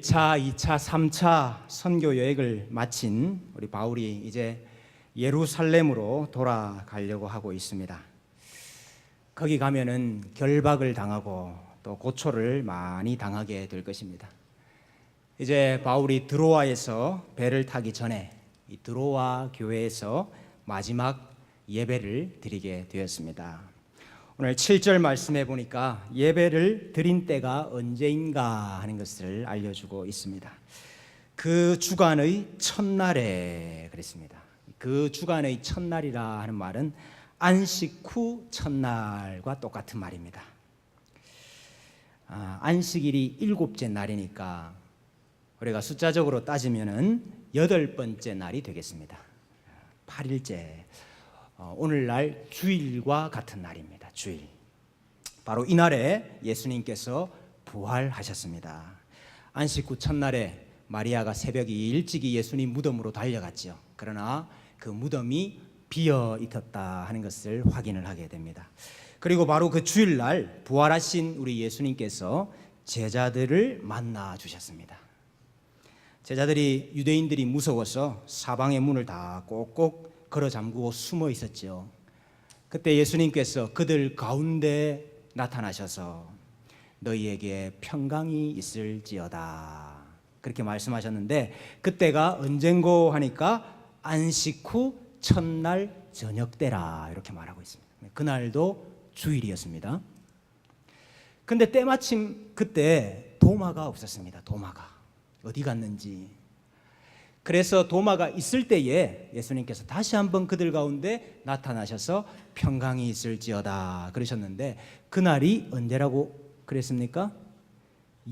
1차, 2차, 3차 선교 여행을 마친 우리 바울이 이제 예루살렘으로 돌아가려고 하고 있습니다. 거기 가면은 결박을 당하고 또 고초를 많이 당하게 될 것입니다. 이제 바울이 드로아에서 배를 타기 전에 이 드로아 교회에서 마지막 예배를 드리게 되었습니다. 오늘 7절 말씀해 보니까 예배를 드린 때가 언제인가 하는 것을 알려주고 있습니다. 그 주간의 첫날에 그랬습니다. 그 주간의 첫날이라 하는 말은 안식 후 첫날과 똑같은 말입니다. 안식일이 7째 날이니까 우리가 숫자적으로 따지면은 8번째 날이 되겠습니다. 8일째. 오늘날 주일과 같은 날입니다. 주일. 바로 이날에 예수님께서 부활하셨습니다. 안식 후 첫날에 마리아가 새벽에 일찍이 예수님 무덤으로 달려갔죠. 그러나 그 무덤이 비어 있었다 하는 것을 확인을 하게 됩니다. 그리고 바로 그 주일날 부활하신 우리 예수님께서 제자들을 만나 주셨습니다. 제자들이 유대인들이 무서워서 사방의 문을 다 꼭꼭 걸어 잠그고 숨어 있었죠. 그때 예수님께서 그들 가운데 나타나셔서 너희에게 평강이 있을지어다 그렇게 말씀하셨는데, 그때가 언젠고 하니까 안식 후 첫날 저녁 때라 이렇게 말하고 있습니다. 그날도 주일이었습니다. 근데 때마침 그때 도마가 없었습니다. 도마가 어디 갔는지. 그래서 도마가 있을 때에 예수님께서 다시 한번 그들 가운데 나타나셔서 평강이 있을지어다 그러셨는데, 그날이 언제라고 그랬습니까?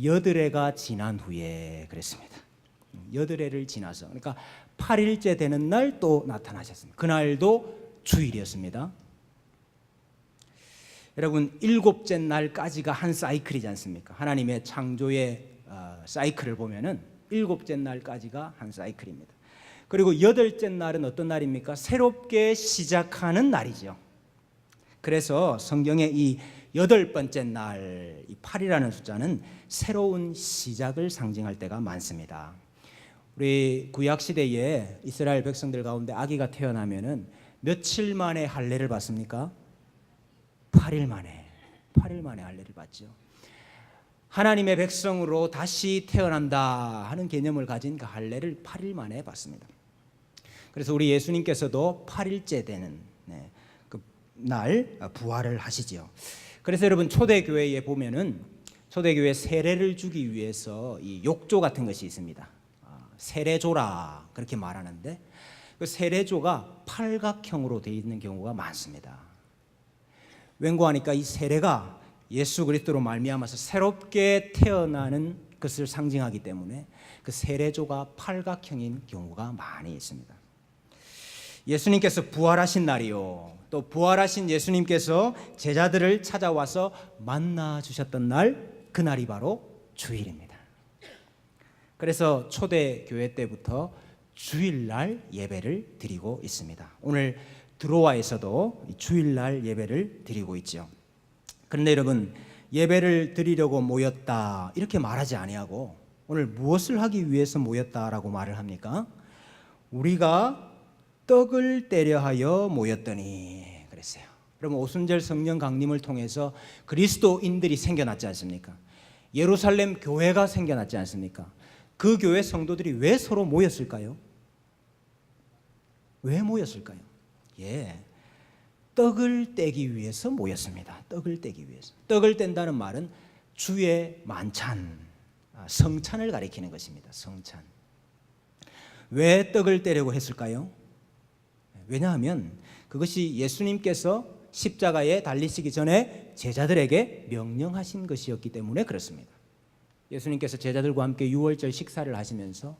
여드레가 지난 후에 그랬습니다. 여드레를 지나서, 그러니까 8일째 되는 날 또 나타나셨습니다. 그날도 주일이었습니다. 여러분, 7째 날까지가 한 사이클이지 않습니까? 하나님의 창조의 사이클을 보면은 7째 날까지가 한 사이클입니다. 그리고 8째 날은 어떤 날입니까? 새롭게 시작하는 날이죠. 그래서 성경에 이 8번째 날, 이 8이라는 숫자는 새로운 시작을 상징할 때가 많습니다. 우리 구약 시대에 이스라엘 백성들 가운데 아기가 태어나면은 며칠 만에 할례를 받습니까? 8일 만에 할례를 받죠. 하나님의 백성으로 다시 태어난다 하는 개념을 가진 그 할례를 8일 만에 받습니다. 그래서 우리 예수님께서도 8일째 되는 그 날 부활을 하시지요. 그래서 여러분, 초대교회에 보면은 초대교회 세례를 주기 위해서 이 욕조 같은 것이 있습니다. 세례조라 그렇게 말하는데, 그 세례조가 팔각형으로 되어 있는 경우가 많습니다. 왠고하니까 이 세례가 예수 그리스도로 말미암아서 새롭게 태어나는 것을 상징하기 때문에 그 세례조가 팔각형인 경우가 많이 있습니다. 예수님께서 부활하신 날이요, 또 부활하신 예수님께서 제자들을 찾아와서 만나 주셨던 날, 그날이 바로 주일입니다. 그래서 초대교회 때부터 주일날 예배를 드리고 있습니다. 오늘 드로아에서도 주일날 예배를 드리고 있죠. 그런데 여러분, 예배를 드리려고 모였다 이렇게 말하지 아니하고 오늘 무엇을 하기 위해서 모였다라고 말을 합니까? 우리가 떡을 떼려 하여 모였더니 그랬어요. 여러분, 오순절 성령 강림을 통해서 그리스도인들이 생겨났지 않습니까? 예루살렘 교회가 생겨났지 않습니까? 그 교회 성도들이 왜 서로 모였을까요? 왜 모였을까요? 떡을 떼기 위해서 모였습니다. 떡을 떼기 위해서. 떡을 뗀다는 말은 주의 만찬, 성찬을 가리키는 것입니다. 성찬. 왜 떡을 떼려고 했을까요? 왜냐하면 그것이 예수님께서 십자가에 달리시기 전에 제자들에게 명령하신 것이었기 때문에 그렇습니다. 예수님께서 제자들과 함께 유월절 식사를 하시면서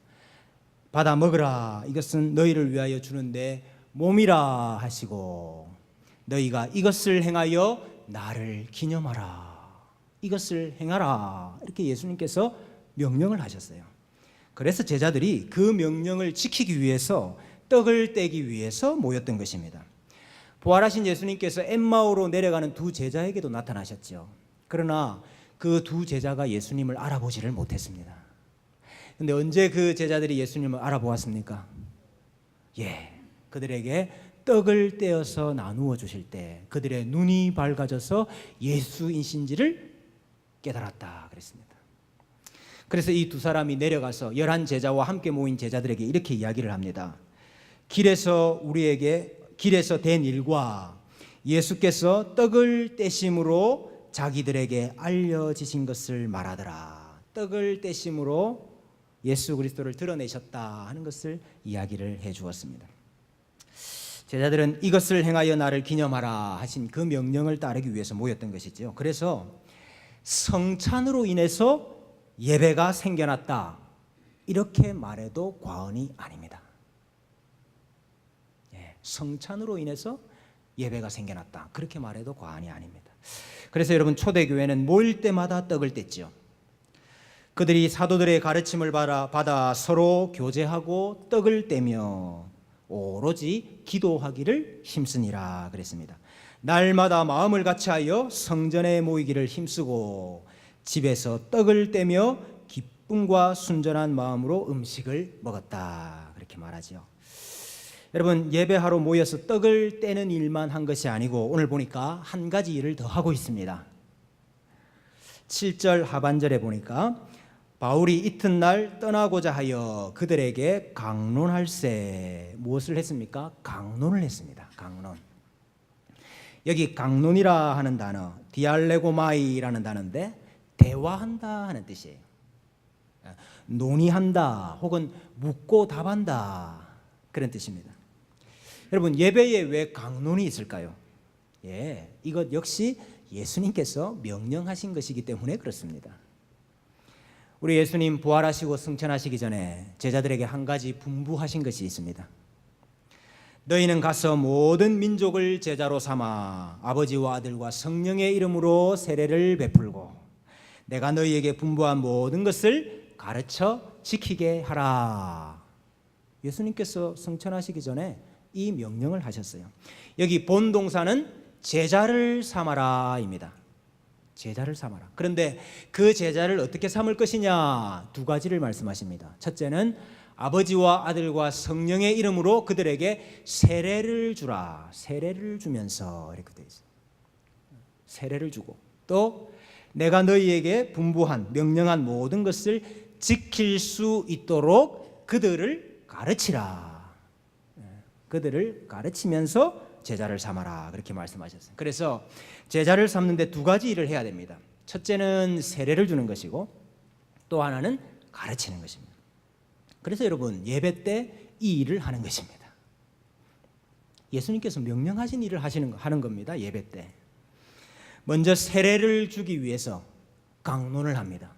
받아 먹으라, 이것은 너희를 위하여 주는데 몸이라 하시고, 너희가 이것을 행하여 나를 기념하라, 이것을 행하라, 이렇게 예수님께서 명령을 하셨어요. 그래서 제자들이 그 명령을 지키기 위해서 떡을 떼기 위해서 모였던 것입니다. 부활하신 예수님께서 엠마오로 내려가는 두 제자에게도 나타나셨죠. 그러나 그 두 제자가 예수님을 알아보지를 못했습니다. 근데 언제 그 제자들이 예수님을 알아보았습니까? 예, 그들에게 떡을 떼어서 나누어 주실 때 그들의 눈이 밝아져서 예수이신지를 깨달았다 그랬습니다. 그래서 이 두 사람이 내려가서 11 제자와 함께 모인 제자들에게 이렇게 이야기를 합니다. 길에서 된 일과 예수께서 떡을 떼심으로 자기들에게 알려지신 것을 말하더라. 떡을 떼심으로 예수 그리스도를 드러내셨다 하는 것을 이야기를 해 주었습니다. 제자들은 이것을 행하여 나를 기념하라 하신 그 명령을 따르기 위해서 모였던 것이죠. 그래서 성찬으로 인해서 예배가 생겨났다 이렇게 말해도 과언이 아닙니다. 성찬으로 인해서 예배가 생겨났다 그렇게 말해도 과언이 아닙니다. 그래서 여러분 초대교회는 모일 때마다 떡을 뗐죠. 그들이 사도들의 가르침을 받아 서로 교제하고 떡을 떼며 오로지 기도하기를 힘쓰니라 그랬습니다. 날마다 마음을 같이하여 성전에 모이기를 힘쓰고 집에서 떡을 떼며 기쁨과 순전한 마음으로 음식을 먹었다 그렇게 말하죠. 여러분 예배하러 모여서 떡을 떼는 일만 한 것이 아니고 오늘 보니까 한 가지 일을 더 하고 있습니다. 7절 하반절에 보니까 바울이 이튿날 떠나고자 하여 그들에게 강론할세. 무엇을 했습니까? 강론을 했습니다. 강론. 여기 강론이라 하는 단어 디알레고마이라는 단어인데 대화한다 하는 뜻이에요. 논의한다 혹은 묻고 답한다 그런 뜻입니다. 여러분 예배에 왜 강론이 있을까요? 이것 역시 예수님께서 명령하신 것이기 때문에 그렇습니다. 우리 예수님 부활하시고 승천하시기 전에 제자들에게 한 가지 분부하신 것이 있습니다. 너희는 가서 모든 민족을 제자로 삼아 아버지와 아들과 성령의 이름으로 세례를 베풀고 내가 너희에게 분부한 모든 것을 가르쳐 지키게 하라. 예수님께서 승천하시기 전에 이 명령을 하셨어요. 여기 본 동사는 제자를 삼아라입니다. 제자를 삼아라. 그런데 그 제자를 어떻게 삼을 것이냐 두 가지를 말씀하십니다. 첫째는 아버지와 아들과 성령의 이름으로 그들에게 세례를 주라. 세례를 주면서 이렇게 되어 있어요. 세례를 주고 또 내가 너희에게 분부한 명령한 모든 것을 지킬 수 있도록 그들을 가르치라. 그들을 가르치면서 제자를 삼아라 그렇게 말씀하셨어요. 그래서 제자를 삼는데 두 가지 일을 해야 됩니다. 첫째는 세례를 주는 것이고 또 하나는 가르치는 것입니다. 그래서 여러분 예배 때 이 일을 하는 것입니다. 예수님께서 명령하신 일을 하는 겁니다. 예배 때 먼저 세례를 주기 위해서 강론을 합니다.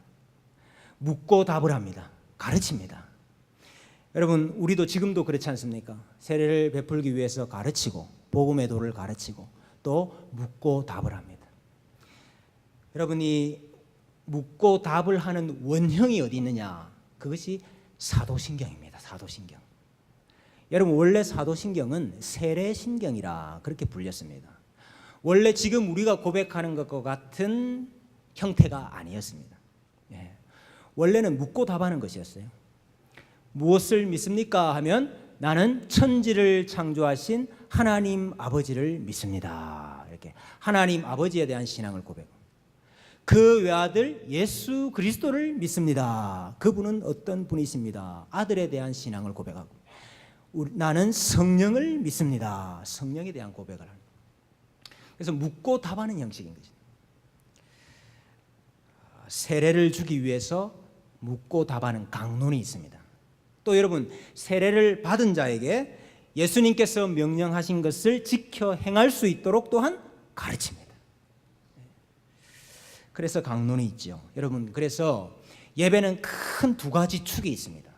묻고 답을 합니다. 가르칩니다. 여러분 우리도 지금도 그렇지 않습니까? 세례를 베풀기 위해서 가르치고 복음의 도를 가르치고 또 묻고 답을 합니다. 여러분이 묻고 답을 하는 원형이 어디 있느냐? 그것이 사도신경입니다. 사도신경. 여러분 원래 사도신경은 세례신경이라 그렇게 불렸습니다. 원래 지금 우리가 고백하는 것과 같은 형태가 아니었습니다. 원래는 묻고 답하는 것이었어요. 무엇을 믿습니까? 하면 나는 천지를 창조하신 하나님 아버지를 믿습니다. 이렇게 하나님 아버지에 대한 신앙을 고백하고 그 외아들 예수 그리스도를 믿습니다. 그분은 어떤 분이십니다. 아들에 대한 신앙을 고백하고 나는 성령을 믿습니다. 성령에 대한 고백을 합니다. 그래서 묻고 답하는 형식인 거죠. 세례를 주기 위해서 묻고 답하는 강론이 있습니다. 또 여러분 세례를 받은 자에게 예수님께서 명령하신 것을 지켜 행할 수 있도록 또한 가르칩니다. 그래서 강론이 있죠. 여러분 그래서 예배는 큰 두 가지 축이 있습니다.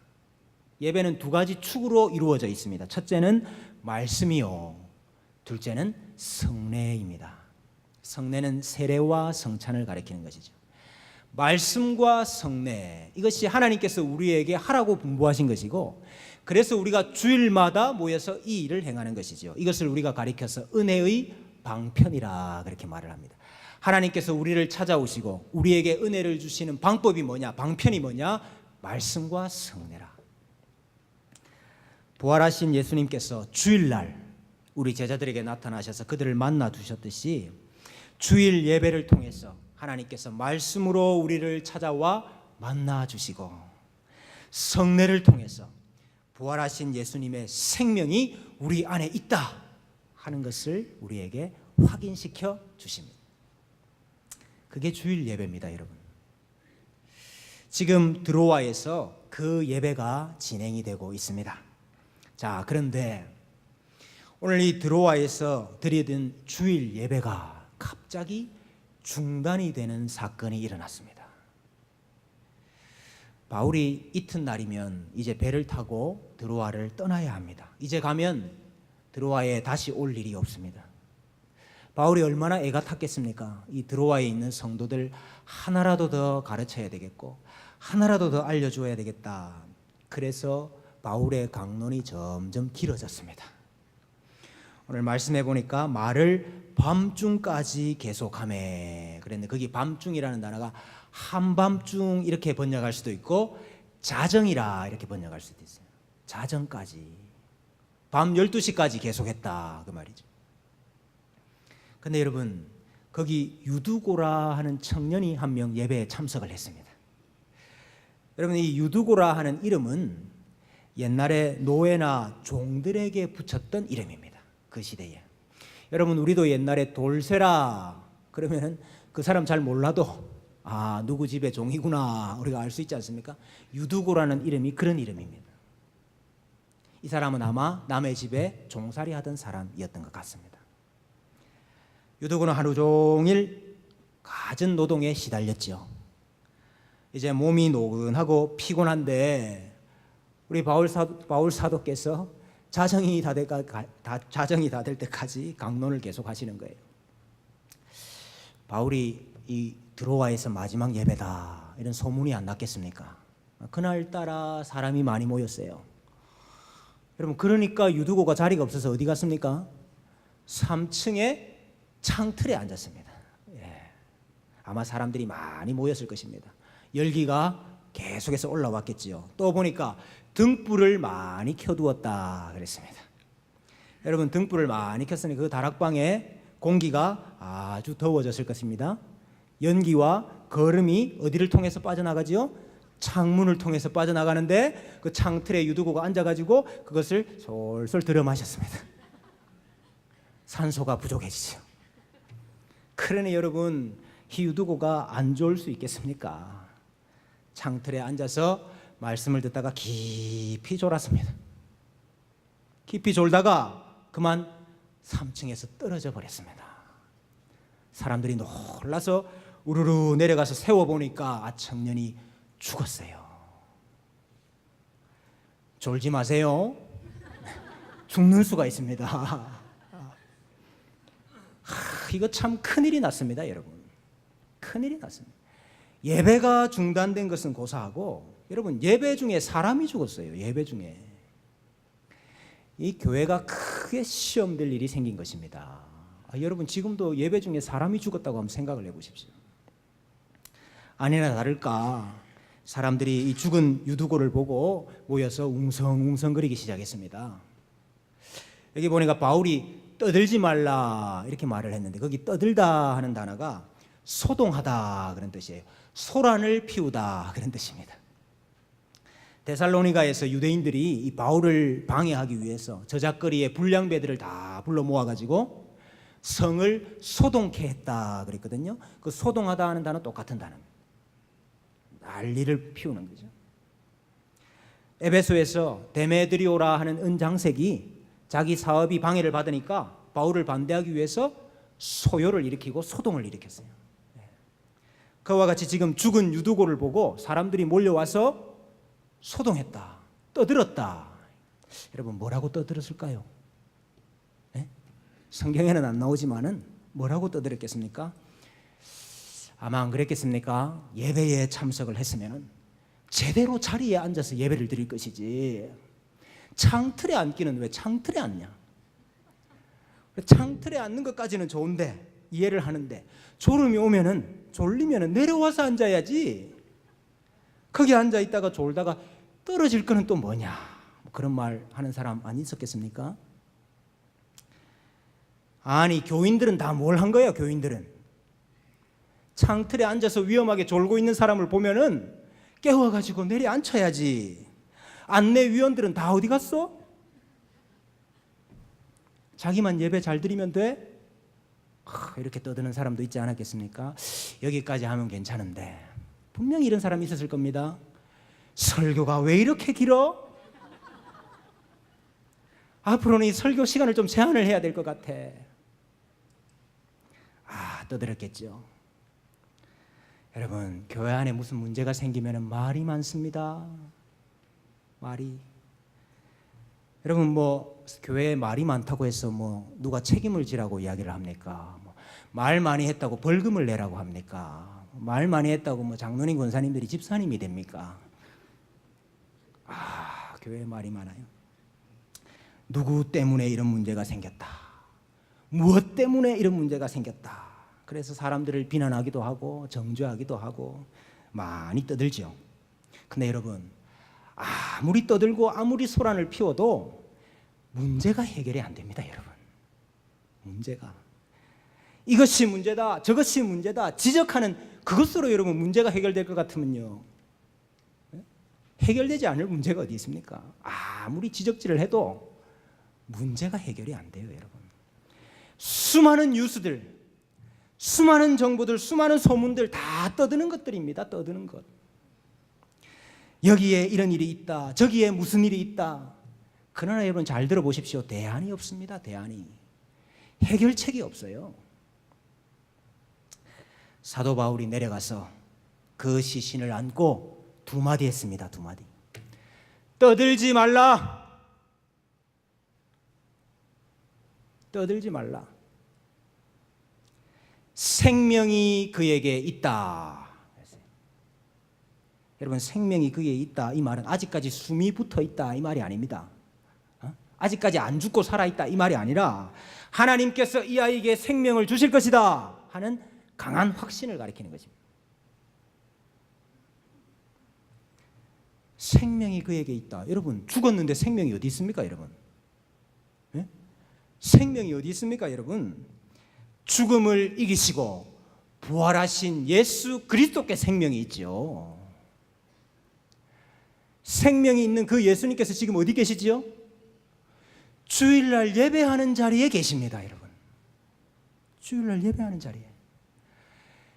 예배는 두 가지 축으로 이루어져 있습니다. 첫째는 말씀이요. 둘째는 성례입니다. 성례는 세례와 성찬을 가리키는 것이죠. 말씀과 성례 이것이 하나님께서 우리에게 하라고 분부하신 것이고 그래서 우리가 주일마다 모여서 이 일을 행하는 것이죠. 이것을 우리가 가리켜서 은혜의 방편이라 그렇게 말을 합니다. 하나님께서 우리를 찾아오시고 우리에게 은혜를 주시는 방법이 뭐냐? 방편이 뭐냐? 말씀과 성례라. 부활하신 예수님께서 주일날 우리 제자들에게 나타나셔서 그들을 만나 두셨듯이 주일 예배를 통해서 하나님께서 말씀으로 우리를 찾아와 만나 주시고 성례를 통해서 부활하신 예수님의 생명이 우리 안에 있다 하는 것을 우리에게 확인시켜 주십니다. 그게 주일 예배입니다, 여러분. 지금 드로아에서 그 예배가 진행이 되고 있습니다. 자, 그런데 오늘 이 드로아에서 드리던 주일 예배가 갑자기 중단이 되는 사건이 일어났습니다. 바울이 이튿날이면 이제 배를 타고 드로아를 떠나야 합니다. 이제 가면 드로아에 다시 올 일이 없습니다. 바울이 얼마나 애가 탔겠습니까? 이 드로아에 있는 성도들 하나라도 더 가르쳐야 되겠고 하나라도 더 알려줘야 되겠다. 그래서 바울의 강론이 점점 길어졌습니다. 오늘 말씀해 보니까 말을 밤중까지 계속하매 그랬는데 거기 밤중이라는 단어가 한밤중 이렇게 번역할 수도 있고 자정이라 이렇게 번역할 수도 있어요. 자정까지 밤 12시까지 계속했다 그 말이죠. 근데 여러분 거기 유두고라 하는 청년이 한 명 예배에 참석을 했습니다. 여러분 이 유두고라 하는 이름은 옛날에 노예나 종들에게 붙였던 이름입니다. 그 시대에. 여러분 우리도 옛날에 돌쇠라 그러면은 그 사람 잘 몰라도 아 누구 집의 종이구나 우리가 알 수 있지 않습니까? 유두고라는 이름이 그런 이름입니다. 이 사람은 아마 남의 집에 종살이 하던 사람이었던 것 같습니다. 유두고는 하루 종일 갖은 노동에 시달렸죠. 이제 몸이 노근하고 피곤한데 우리 바울 사도께서 자정이 다 될 때까지 강론을 계속 하시는 거예요. 바울이 이 드로아에서 마지막 예배다 이런 소문이 안 났겠습니까? 그날따라 사람이 많이 모였어요. 여러분 그러니까 유두고가 자리가 없어서 어디 갔습니까? 3층에 창틀에 앉았습니다. 예. 아마 사람들이 많이 모였을 것입니다. 열기가 계속해서 올라왔겠지요. 또 보니까 등불을 많이 켜두었다 그랬습니다. 여러분 등불을 많이 켰으니 그 다락방에 공기가 아주 더워졌을 것입니다. 연기와 거름이 어디를 통해서 빠져나가지요? 창문을 통해서 빠져나가는데 그 창틀에 유두고가 앉아가지고 그것을 솔솔 들여 마셨습니다. 산소가 부족해지죠. 그러니 여러분 이 유두고가 안 좋을 수 있겠습니까? 창틀에 앉아서 말씀을 듣다가 깊이 졸았습니다. 깊이 졸다가 그만 3층에서 떨어져 버렸습니다. 사람들이 놀라서 우르르 내려가서 세워보니까 청년이 죽었어요. 졸지 마세요. 죽는 수가 있습니다. 이거 참 큰일이 났습니다, 여러분. 큰일이 났습니다. 예배가 중단된 것은 고사하고 여러분 예배 중에 사람이 죽었어요. 예배 중에. 이 교회가 크게 시험될 일이 생긴 것입니다. 여러분 지금도 예배 중에 사람이 죽었다고 한번 생각을 해보십시오. 아니나 다를까 사람들이 이 죽은 유두고를 보고 모여서 웅성웅성거리기 시작했습니다. 여기 보니까 바울이 떠들지 말라 이렇게 말을 했는데 거기 떠들다 하는 단어가 소동하다 그런 뜻이에요. 소란을 피우다 그런 뜻입니다. 데살로니가에서 유대인들이 이 바울을 방해하기 위해서 저작거리에 불량배들을 다 불러 모아가지고 성을 소동케 했다 그랬거든요. 그 소동하다 하는 단어 똑같은 단어입니다. 난리를 피우는 거죠. 에베소에서 데메드리오라 하는 은장색이 자기 사업이 방해를 받으니까 바울을 반대하기 위해서 소요를 일으키고 소동을 일으켰어요. 그와 같이 지금 죽은 유두고를 보고 사람들이 몰려와서 소동했다, 떠들었다. 여러분 뭐라고 떠들었을까요? 네? 성경에는 안 나오지만은 뭐라고 떠들었겠습니까? 아마 안 그랬겠습니까? 예배에 참석을 했으면 제대로 자리에 앉아서 예배를 드릴 것이지 창틀에 앉기는 왜 창틀에 앉냐? 창틀에 앉는 것까지는 좋은데 이해를 하는데 졸음이 오면은 졸리면은 내려와서 앉아야지. 거기 앉아 있다가 졸다가 떨어질 거는 또 뭐냐, 그런 말 하는 사람 안 있었겠습니까? 아니, 교인들은 다 뭘 한 거야? 교인들은 창틀에 앉아서 위험하게 졸고 있는 사람을 보면은 깨워가지고 내려앉혀야지. 안내위원들은 다 어디 갔어? 자기만 예배 잘 드리면 돼? 이렇게 떠드는 사람도 있지 않았겠습니까? 여기까지 하면 괜찮은데 분명히 이런 사람이 있었을 겁니다. 설교가 왜 이렇게 길어? 앞으로는 이 설교 시간을 좀 제한을 해야 될 것 같아. 떠들었겠죠. 여러분, 교회 안에 무슨 문제가 생기면 말이 많습니다. 말이. 여러분, 교회에 말이 많다고 해서 누가 책임을 지라고 이야기를 합니까? 말 많이 했다고 벌금을 내라고 합니까? 말 많이 했다고 장로님 권사님들이 집사님이 됩니까? 교회에 말이 많아요. 누구 때문에 이런 문제가 생겼다, 무엇 때문에 이런 문제가 생겼다, 그래서 사람들을 비난하기도 하고 정죄하기도 하고 많이 떠들죠. 근데 여러분, 아무리 떠들고 아무리 소란을 피워도 문제가 해결이 안 됩니다. 여러분, 문제가, 이것이 문제다 저것이 문제다 지적하는 그것으로 여러분 문제가 해결될 것 같으면요, 해결되지 않을 문제가 어디 있습니까? 아무리 지적질을 해도 문제가 해결이 안 돼요. 여러분, 수많은 뉴스들, 수많은 정보들, 수많은 소문들 다 떠드는 것들입니다. 떠드는 것. 여기에 이런 일이 있다, 저기에 무슨 일이 있다. 그러나 여러분 잘 들어보십시오. 대안이 없습니다. 대안이. 해결책이 없어요. 사도 바울이 내려가서 그 시신을 안고 두 마디 했습니다. 두 마디. 떠들지 말라. 떠들지 말라. 생명이 그에게 있다. 여러분, 생명이 그에게 있다, 이 말은 아직까지 숨이 붙어 있다 이 말이 아닙니다. 아직까지 안 죽고 살아있다 이 말이 아니라 하나님께서 이 아이에게 생명을 주실 것이다 하는 강한 확신을 가리키는 것입니다. 생명이 그에게 있다. 여러분, 죽었는데 생명이 어디 있습니까? 여러분, 생명이 어디 있습니까? 여러분, 죽음을 이기시고 부활하신 예수 그리스도께 생명이 있죠. 생명이 있는 그 예수님께서 지금 어디 계시지요? 주일날 예배하는 자리에 계십니다. 여러분, 주일날 예배하는 자리에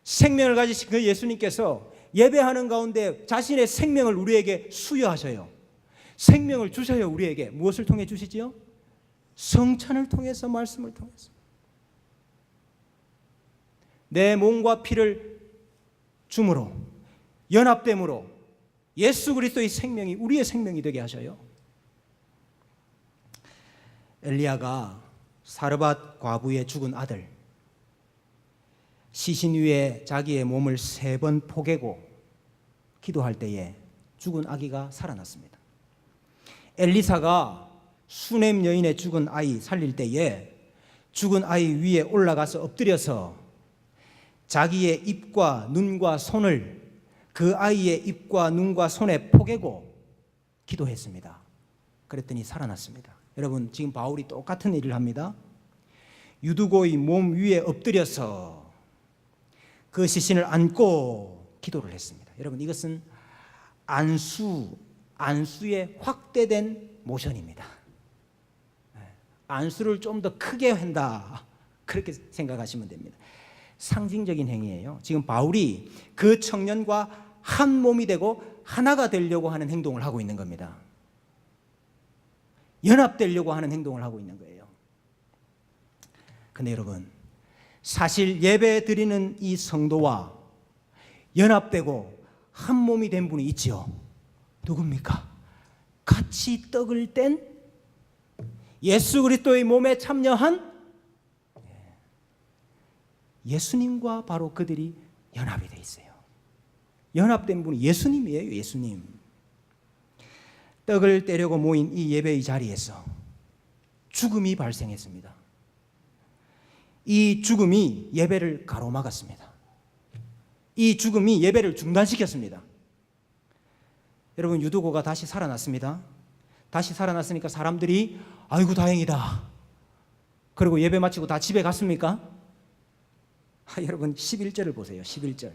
생명을 가지신 그 예수님께서 예배하는 가운데 자신의 생명을 우리에게 수여하셔요. 생명을 주셔요. 우리에게 무엇을 통해 주시지요? 성찬을 통해서, 말씀을 통해서. 내 몸과 피를 줌으로, 연합됨으로 예수 그리스도의 생명이 우리의 생명이 되게 하셔요. 엘리야가 사르밧 과부의 죽은 아들, 시신 위에 자기의 몸을 3번 포개고 기도할 때에 죽은 아기가 살아났습니다. 엘리사가 수넴 여인의 죽은 아이 살릴 때에 죽은 아이 위에 올라가서 엎드려서 자기의 입과 눈과 손을 그 아이의 입과 눈과 손에 포개고 기도했습니다. 그랬더니 살아났습니다. 여러분, 지금 바울이 똑같은 일을 합니다. 유두고의 몸 위에 엎드려서 그 시신을 안고 기도를 했습니다. 여러분, 이것은 안수의 확대된 모션입니다. 안수를 좀 더 크게 한다, 그렇게 생각하시면 됩니다. 상징적인 행위예요. 지금 바울이 그 청년과 한 몸이 되고 하나가 되려고 하는 행동을 하고 있는 겁니다. 연합되려고 하는 행동을 하고 있는 거예요. 근데 여러분, 사실 예배 드리는 이 성도와 연합되고 한 몸이 된 분이 있죠. 누굽니까? 같이 떡을 뗀 예수 그리스도의 몸에 참여한 예수님과 바로 그들이 연합이 되어 있어요. 연합된 분이 예수님이에요. 예수님. 떡을 떼려고 모인 이 예배의 자리에서 죽음이 발생했습니다. 이 죽음이 예배를 가로막았습니다. 이 죽음이 예배를 중단시켰습니다. 여러분, 유두고가 다시 살아났습니다. 다시 살아났으니까 사람들이 아이고 다행이다. 그리고 예배 마치고 다 집에 갔습니까? 여러분 11절을 보세요. 11절.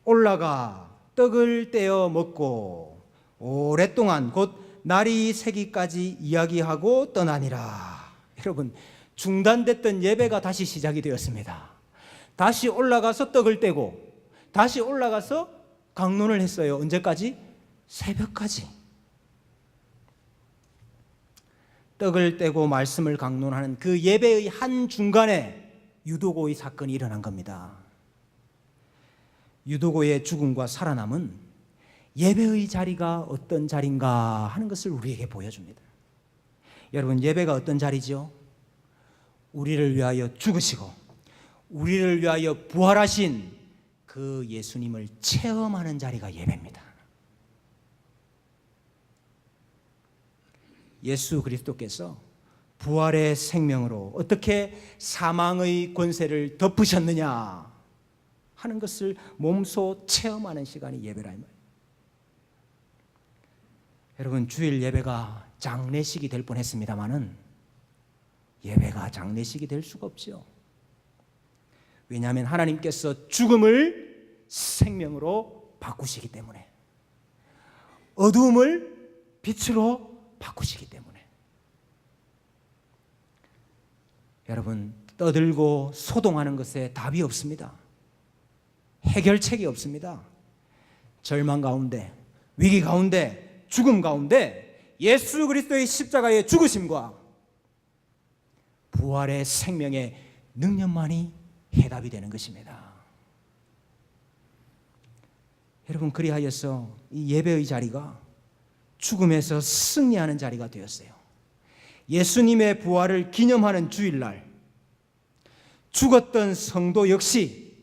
올라가 떡을 떼어 먹고 오랫동안 곧 날이 새기까지 이야기하고 떠나니라. 여러분, 중단됐던 예배가 다시 시작이 되었습니다. 다시 올라가서 떡을 떼고 다시 올라가서 강론을 했어요. 언제까지? 새벽까지. 떡을 떼고 말씀을 강론하는 그 예배의 한중간에 유두고의 사건이 일어난 겁니다. 유두고의 죽음과 살아남은 예배의 자리가 어떤 자리인가 하는 것을 우리에게 보여줍니다. 여러분, 예배가 어떤 자리죠? 우리를 위하여 죽으시고 우리를 위하여 부활하신 그 예수님을 체험하는 자리가 예배입니다. 예수 그리스도께서 부활의 생명으로 어떻게 사망의 권세를 덮으셨느냐 하는 것을 몸소 체험하는 시간이 예배라 이 말이에요. 여러분, 주일 예배가 장례식이 될 뻔했습니다마는 예배가 장례식이 될 수가 없죠. 왜냐하면 하나님께서 죽음을 생명으로 바꾸시기 때문에, 어두움을 빛으로 바꾸시기 때문에. 여러분, 떠들고 소동하는 것에 답이 없습니다. 해결책이 없습니다. 절망 가운데, 위기 가운데, 죽음 가운데 예수 그리스도의 십자가의 죽으심과 부활의 생명의 능력만이 해답이 되는 것입니다. 여러분, 그리하여서 이 예배의 자리가 죽음에서 승리하는 자리가 되었어요. 예수님의 부활을 기념하는 주일날, 죽었던 성도 역시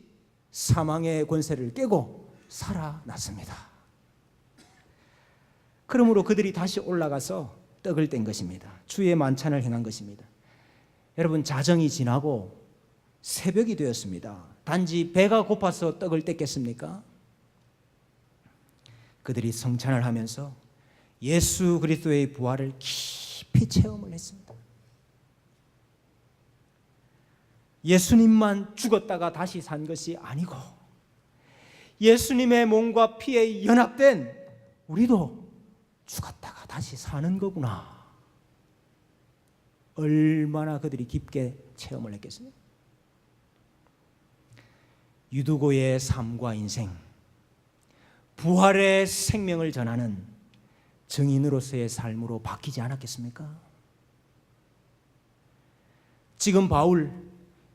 사망의 권세를 깨고 살아났습니다. 그러므로 그들이 다시 올라가서 떡을 뗀 것입니다. 주의 만찬을 행한 것입니다. 여러분, 자정이 지나고 새벽이 되었습니다. 단지 배가 고파서 떡을 뗐겠습니까? 그들이 성찬을 하면서 예수 그리스도의 부활을 깊이 체험을 했습니다. 예수님만 죽었다가 다시 산 것이 아니고 예수님의 몸과 피에 연합된 우리도 죽었다가 다시 사는 거구나. 얼마나 그들이 깊게 체험을 했겠습니까? 유두고의 삶과 인생, 부활의 생명을 전하는 증인으로서의 삶으로 바뀌지 않았겠습니까? 지금 바울,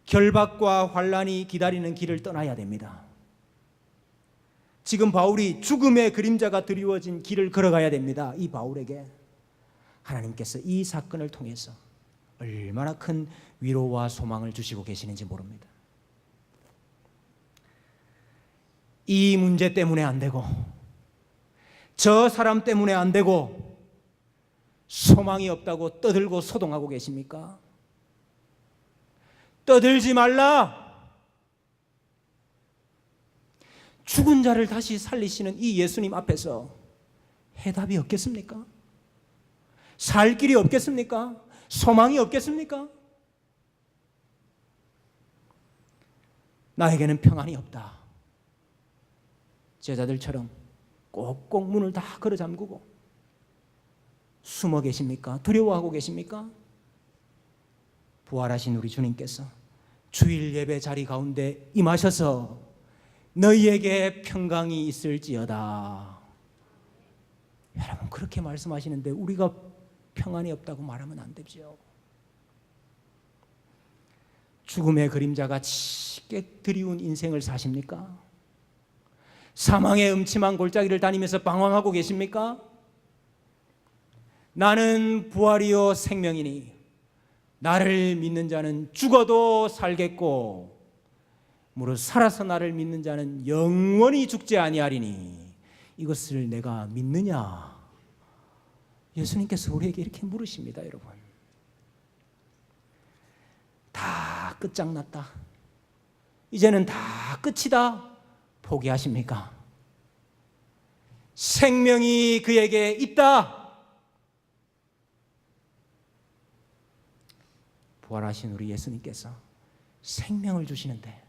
결박과 환난이 기다리는 길을 떠나야 됩니다. 지금 바울이 죽음의 그림자가 드리워진 길을 걸어가야 됩니다. 이 바울에게 하나님께서 이 사건을 통해서 얼마나 큰 위로와 소망을 주시고 계시는지 모릅니다. 이 문제 때문에 안 되고 저 사람 때문에 안 되고 소망이 없다고 떠들고 소동하고 계십니까? 떠들지 말라. 죽은 자를 다시 살리시는 이 예수님 앞에서 해답이 없겠습니까? 살 길이 없겠습니까? 소망이 없겠습니까? 나에게는 평안이 없다. 제자들처럼 꼭꼭 문을 다 걸어 잠그고 숨어 계십니까? 두려워하고 계십니까? 부활하신 우리 주님께서 주일 예배 자리 가운데 임하셔서 너희에게 평강이 있을지어다. 여러분, 그렇게 말씀하시는데 우리가 평안이 없다고 말하면 안 되죠. 죽음의 그림자가 짙게 드리운 인생을 사십니까? 사망의 음침한 골짜기를 다니면서 방황하고 계십니까? 나는 부활이요 생명이니 나를 믿는 자는 죽어도 살겠고 무릇 살아서 나를 믿는 자는 영원히 죽지 아니하리니 이것을 내가 믿느냐? 예수님께서 우리에게 이렇게 물으십니다. 여러분, 다 끝장났다, 이제는 다 끝이다, 포기하십니까? 생명이 그에게 있다. 부활하신 우리 예수님께서 생명을 주시는데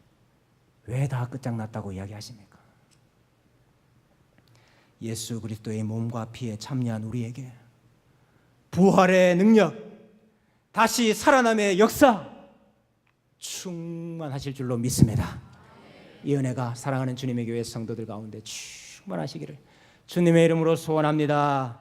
왜 다 끝장났다고 이야기하십니까? 예수 그리스도의 몸과 피에 참여한 우리에게 부활의 능력, 다시 살아남의 역사 충만하실 줄로 믿습니다. 이 은혜가 사랑하는 주님의 교회 성도들 가운데 충만하시기를 주님의 이름으로 소원합니다.